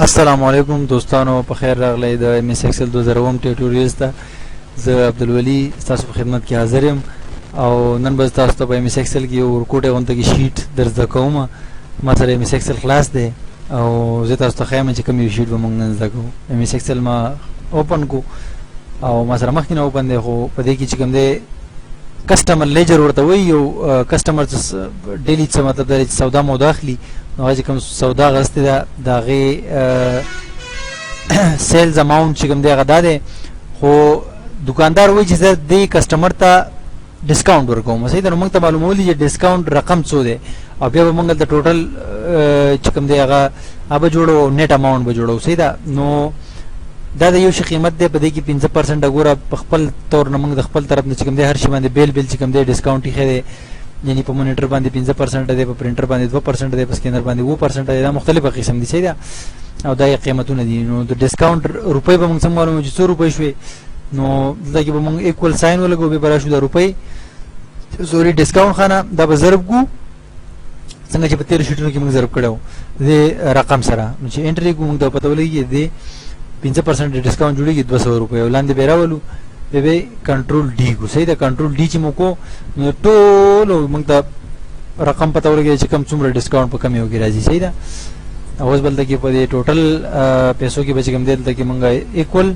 السلام علیکم دوستانو، په خیر راغلی د ایم ایس ایکسل 2000 ټیوټوریالز ته. زه عبدالولي ستاسو په خدمت کې حاضر یم او نن به تاسو ته په ایم ایس ایکسل کې یو ورکوټی غونته کې شیټ در زده کوم. ما سره ایم ایس ایکسل خلاص دی او زه تاسو ته ښیم چې کوم یو شیټ به موږ نن زده کوو. ایم ایس ایکسل ما اوپن کو او ما سره مخکې نه اوپن دی، خو په دې کې چې کوم دی کسټمر لیجر ورته وایي. یو کسټمر ډیلی څه مطلب دی چې سودا مو داخلي، نو هغه چې کوم سودا غستې ده د هغې سیلز اماونټ چې کوم دی هغه دا دی، خو دکاندار وایي چې زه دې کسټمر ته ډسکاونټ ورکوم. صحیح ده، نو موږ ته معلومولی چې ډسکاونټ رقم څو دی او بیا به موږ دلته ټوټل چې کوم دی هغه به جوړو او نیټ اماونټ به جوړو. صحیح ده، نو دا د یو شي قیمت دی، په دې کې 15% ګوره په خپل طور نه موږ د خپل طرف نه چې کوم دی هر شي باندې بیل بیل چې کوم دی ډسکاونټ ایښی دی. یعنی په مونیټر باندې 15% دی، په پرنټر باندې 2% دی، په سکینر باندې 2% دی. دا مختلفه قسم دي. صحیح ده، او دا یې قیمتونه دي. نو د ډسکاونټ روپۍ به موږ څنګه معلومو چې څو روپۍ شوې، نو دلته کې به موږ ایکول ساین ولګو، بیا به راشو د روپۍ سوري ډسکاونټ خانه دا به ضرب کو، څنګه چې په تېرو شیټونو کې موږ ضرب کړی و د رقم سره. نو چې انټر یې کوو موږ ته پته ولګي د 15% ډسکاونټ جوړېږي 200 روپۍ، او لاندې به یې راولو، بیا به کنټرول ډي کو. صحیح ده، کنټرول ډي چې مو کو نو ټولو موږ ته رقم پته ولګي چې کوم څومره ډسکاونټ په کوم یو کې راځي. صحیح ده، اوس بلته کې په دې ټوټل پیسو کې به چې کوم دی دلته کې موږ ایکول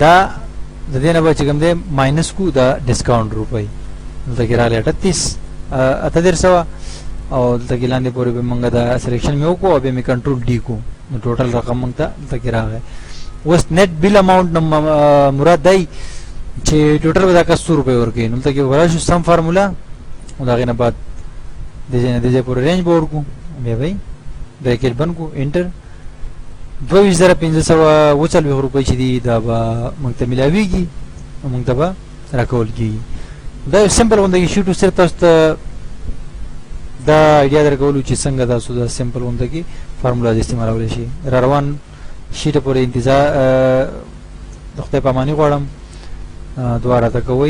دا د دې نه به چې کوم دی ماینس کو دا ډسکاونټ روپۍ، دلته کې راغلی 38,000 او دلته کې لاندې پورې به موږ دا سلیکشن مې وکړو او بیا مې کنټرول ډي کو، نو ټوټل رقم موږ ته دلته کې راغی. اوس نیټ بیل اماونټ مراد دی چې ټوټل به دا که 100 روپۍ ورکوي. نو دلته کې به راشو سم فارمولا او د هغې نه بعد د ځای نه د ځای پورې رینج به ورکړو، بیا به یې بریکټ بند کړو، انټر. 22,540 روپۍ چې دي دا به موږ ته میلاویږي او موږ ته به راکول کېږي. دا یو سمپل غونډه کې شیټ و، صرف تاسو ته دا ایډیا درکولو چې څنګه تاسو دا سمپل غونډه کې فارمولا استعمالولی شي. را روان شیټه پورې انتظار د خدای په اماني غواړم، دعا راته کوئ.